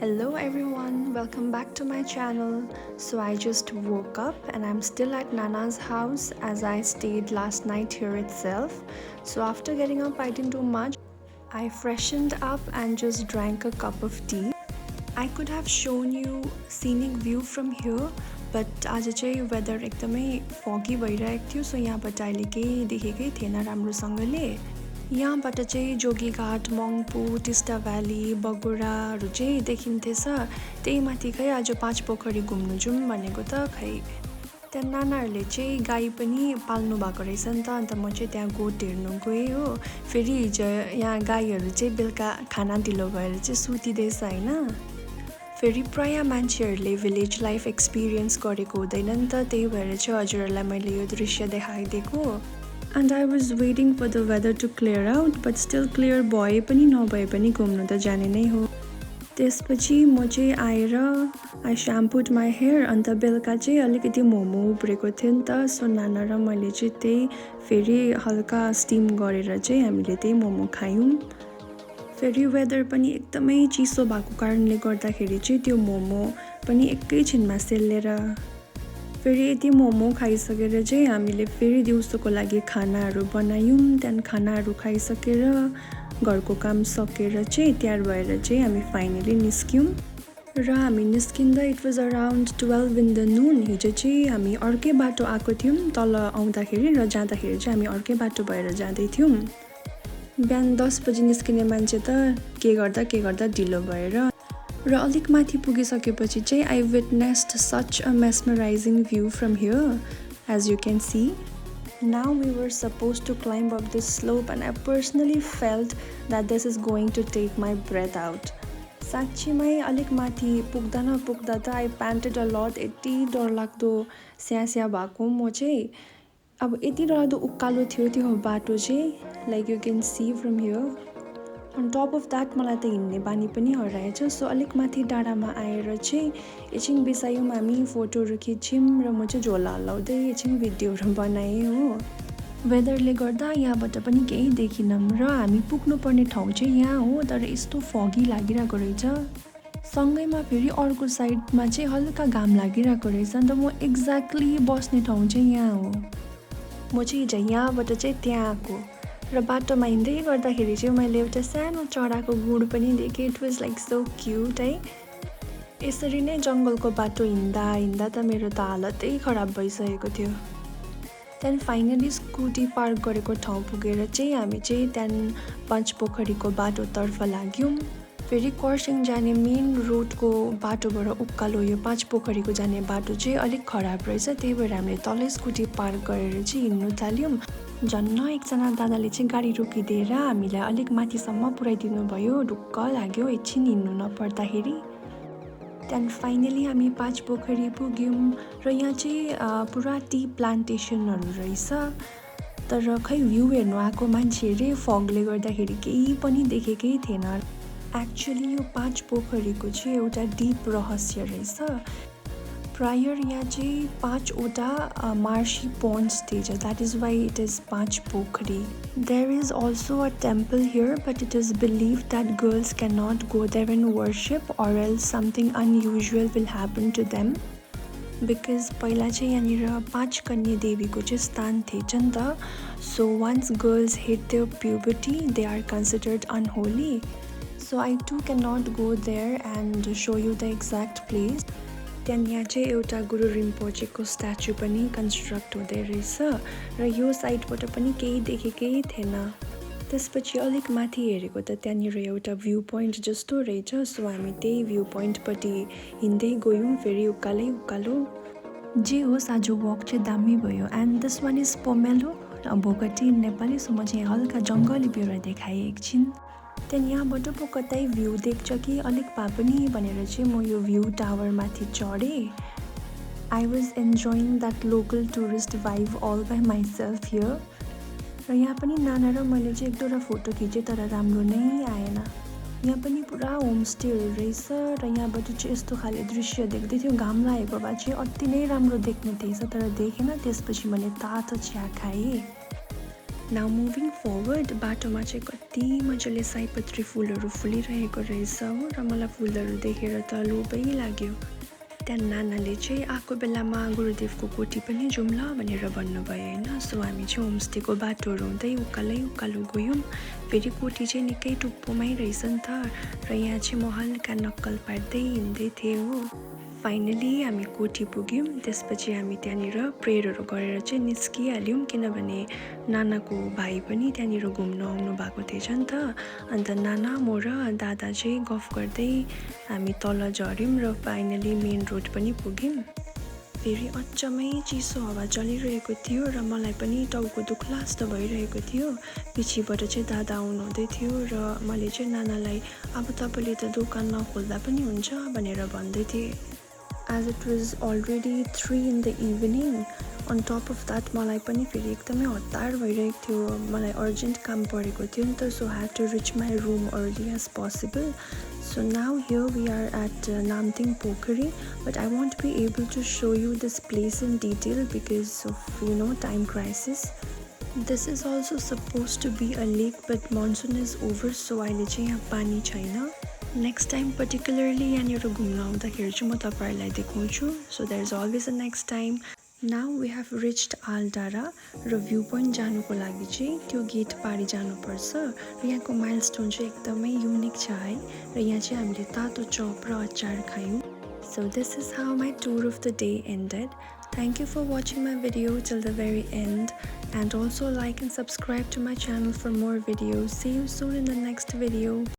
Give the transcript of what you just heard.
Hello everyone, welcome back to my channel. So I just woke up and I'm still at Nana's house as I stayed last night here itself. So after getting up I didn't do much. I freshened up and just drank a cup of tea. I could have shown you scenic view from here, but आज चाहिँ weather एकदमै foggy भइरहेको थियो, so यहाँबाट अहिले केही देखेकै थिएन राम्रोसँगले। यहाँबाट चाहिँ जोगीघाट, मङ्पू, टिस्टा भ्याली, बगोडाहरू चाहिँ देखिन्थेछ। त्यही माथि खै आज पाँच पोखरी घुम्नु जाउँ भनेको त खै। त्यहाँ नानाहरूले चाहिँ गाई पनि पाल्नु भएको रहेछ नि त, अन्त म चाहिँ त्यहाँ गोठ हेर्नु गएँ हो। फेरि हिजो यहाँ गाईहरू चाहिँ बेलुका खाना ढिलो भएर चाहिँ सुतिँदैछ होइन। फेरि प्राय मान्छेहरूले भिलेज लाइफ एक्सपिरियन्स गरेको हुँदैन नि त, त्यही भएर चाहिँ हजुरहरूलाई मैले यो दृश्य देखाइदिएको। And I was waiting for the weather to clear out, but still clear भए पनि नभए पनि घुम्नु त जाने नै हो। त्यसपछि म चाहिँ आएर I shampooed my hair, अन्त बेलुका चाहिँ अलिकति मोमो उब्रेको थियो नि त, सो नाना र मैले चाहिँ त्यही फेरि हल्का स्टिम गरेर चाहिँ हामीले त्यही मोमो खायौँ। फेरि वेदर पनि एकदमै चिसो भएको कारणले गर्दाखेरि चाहिँ त्यो मोमो पनि एकैछिनमा सेल्लेर। फेरि यति मोमो खाइसकेर चाहिँ हामीले फेरि दिउँसोको लागि खानाहरू बनायौँ। त्यहाँदेखि खानाहरू खाइसकेर घरको काम सकेर चाहिँ तयार भएर चाहिँ हामी फाइनली निस्क्यौँ। र हामी निस्किँदा it was around 12 in the noon. हिजो चाहिँ हामी अर्कै बाटो आएको थियौँ तल आउँदाखेरि, र जाँदाखेरि चाहिँ हामी अर्कै बाटो भएर जाँदै थियौँ। बिहान 10 बजी निस्किने मान्छे त के गर्दा ढिलो भएर र अलिक माथि पुगिसकेपछि चाहिँ I witnessed such a mesmerizing view from here, as you can see. Now we were supposed to climb up this slope and I personally felt that this is going to take my breath out. साँच्चीमै अलिक माथि पुग्दा त I panted a lot. यति डरलाग्दो स्यास्या भएको म चाहिँ। अब यति डरलाग्दो उकालो थियो त्यो बाटो चाहिँ, like you can see from here. On top of that मलाई त हिँड्ने बानी पनि हराएछ, सो अलिक माथि डाँडामा आएर चाहिँ एकछिन बिसायौँ हामी, फोटोहरू खिच्यौँ र म चाहिँ झोला हल्लाउँदै एकछिन भिडियोहरू बनाएँ हो। वेदरले गर्दा यहाँबाट पनि केही देखिनौँ र हामी पुग्नुपर्ने ठाउँ चाहिँ यहाँ हो, तर यस्तो फगी लागिरहेको रहेछ। सँगैमा फेरि अर्को साइडमा चाहिँ हल्का घाम लागिरहेको रहेछ, अन्त म एक्ज्याक्टली बस्ने ठाउँ चाहिँ यहाँ हो। म चाहिँ हिजो यहाँबाट चाहिँ त्यहाँ आएको र बाटोमा हिँड्दै गर्दाखेरि चाहिँ मैले एउटा सानो चराको गुड पनि देखेँ। It was like so cute है। यसरी नै जङ्गलको बाटो हिँड्दा त मेरो त हालतै खराब भइसकेको थियो। त्यहाँदेखि फाइनली स्कुटी पार्क गरेको ठाउँ पुगेर चाहिँ हामी चाहिँ त्यहाँदेखि पाँच पोखरीको बाटोतर्फ लाग्यौँ। फेरि खरसाङ जाने मेन रोडको बाटोबाट उकालो यो पाँच पोखरीको जाने बाटो चाहिँ अलिक खराब रहेछ, त्यही भएर हामीले तलै स्कुटी पार्क गरेर चाहिँ हिँड्नु थाल्यौँ। झन्न एकजना दादाले चाहिँ गाडी रोकिदिएर हामीलाई अलिक माथिसम्म पुऱ्याइदिनु भयो। ढुक्क लाग्यो एकछिन हिँड्नु नपर्दाखेरि। त्यहाँदेखि फाइनली हामी पाँच पोखरी पुग्यौँ र यहाँ चाहिँ पुरा टी प्लान्टेसनहरू रहेछ, तर खै भ्यू हेर्नु आएको मान्छेहरूले फगले गर्दाखेरि केही पनि देखेकै थिएन। एक्चुअली यो पाँच पोखरीको चाहिँ एउटा डिप रहस्य रहेछ। प्रायर यहाँ चाहिँ 5वटा मार्शी पोन्ड्स थिएछ, that is why it is पाँच पोखरी। There is also a temple here, but it is believe that girls can not go there and worship or else something unusual will happen to them. Because पहिला चाहिँ यहाँनिर पाँच कन्या देवीको चाहिँ स्थान थिएछ नि त, so once girls hit their puberty they are considered unholy. So I too can not go there and so you the exact place. त्यहाँ यहाँ चाहिँ एउटा गुरु रिम्पोचेको स्ट्याचु पनि कन्स्ट्रक्ट हुँदै रहेछ र यो साइडबाट पनि केही देखेकै थिएन। त्यसपछि अलिक माथि हेरेको त त्यहाँनिर एउटा भ्यू पोइन्ट जस्तो रहेछ, सो हामी त्यही भ्यू पोइन्टपट्टि हिँड्दै गयौँ। फेरि उकालो जे होस् आज वक चाहिँ दामी भयो। And this one is pomelo भोगटी इन नेपाली, सो म चाहिँ हल्का जङ्गली बिरुवा देखाएँ एकछिन। त्यहाँदेखि यहाँबाट पो कतै भ्यू देख्छ कि अलिक भए पनि भनेर चाहिँ म यो भ्यू टावरमाथि चढेँ। I was enjoying that local tourist vibe all by myself here. र यहाँ पनि नाना र मैले चाहिँ एक दुईवटा फोटो खिचेँ, तर राम्रो नै आएन। यहाँ पनि पुरा होमस्टेहरू रहेछ र यहाँबाट चाहिँ यस्तो खाले दृश्य देख्दै थियो। घाम लागेको भए चाहिँ अति नै राम्रो देख्ने थिएछ, तर देखेन। त्यसपछि मैले तातो चिया खाएँ। नाउ मुभिङ फरवर्ड बाटोमा चाहिँ कति मजाले सयपत्री फुलहरू फुलिरहेको रहेछ हो र मलाई फुलहरू देखेर त लोभै लाग्यो। त्यहाँ नानाले चाहिँ आएको बेलामा गुरुदेवको कोठी पनि जाउँ ल भनेर भन्नुभयो होइन। सो हामी चाहिँ होमस्टेको बाटोहरू हुँदै उकालो गयौँ। फेरि कोठी चाहिँ निकै टुप्पोमै रहेछ नि त र यहाँ चाहिँ म हल्का नक्कल पार्दै हिँड्दै थिएँ हो। फाइनली हामी कोठी पुग्यौँ। त्यसपछि हामी त्यहाँनिर प्रेयरहरू गरेर चाहिँ निस्किहाल्यौँ किनभने नानाको भाइ पनि त्यहाँनिर घुम्न आउनु भएको थिएछ नि त। अन्त नाना म र दादा चाहिँ गफ गर्दै हामी तल झऱ्यौँ र फाइनली मेन रोड पनि पुग्यौँ। फेरि अचम्मै चिसो हावा चलिरहेको थियो र मलाई पनि टाउको दुख्ला जस्तो भइरहेको थियो। पछिबाट चाहिँ दादा आउनुहुँदै थियो र मैले चाहिँ नानालाई अब तपाईँले त दोकान नखोल्दा पनि हुन्छ भनेर भन्दै थिएँ। As it was already 3 in the evening, on top of that मलाई पनि फेरि एकदमै हतार भइरहेको थियो। मलाई अर्जेन्ट काम परेको थियो नि त, so I had to reach my room early as possible. So now here we are at Panch Pokhari, but I won't be able to show you this place in detail because of time crisis. This is also supposed to be a lake, but monsoon is over, so अहिले चाहिँ यहाँ पानी छैन। Next time particularly यहाँनिर घुम्न आउँदाखेरि चाहिँ म तपाईँहरूलाई देखाउँछु। So there is always a next time. Now we have reached Aaldara र भ्यू पोइन्ट जानुको लागि चाहिँ त्यो गेट पारी जानुपर्छ र यहाँको माइलस्टोन चाहिँ एकदमै युनिक छ है। र यहाँ चाहिँ हामीले तातो चप र अचार खायौँ। So this is how my tour of the day ended. Thank you for watching my video till the very end, and also like and subscribe to my channel for more videos. See you soon in the next video.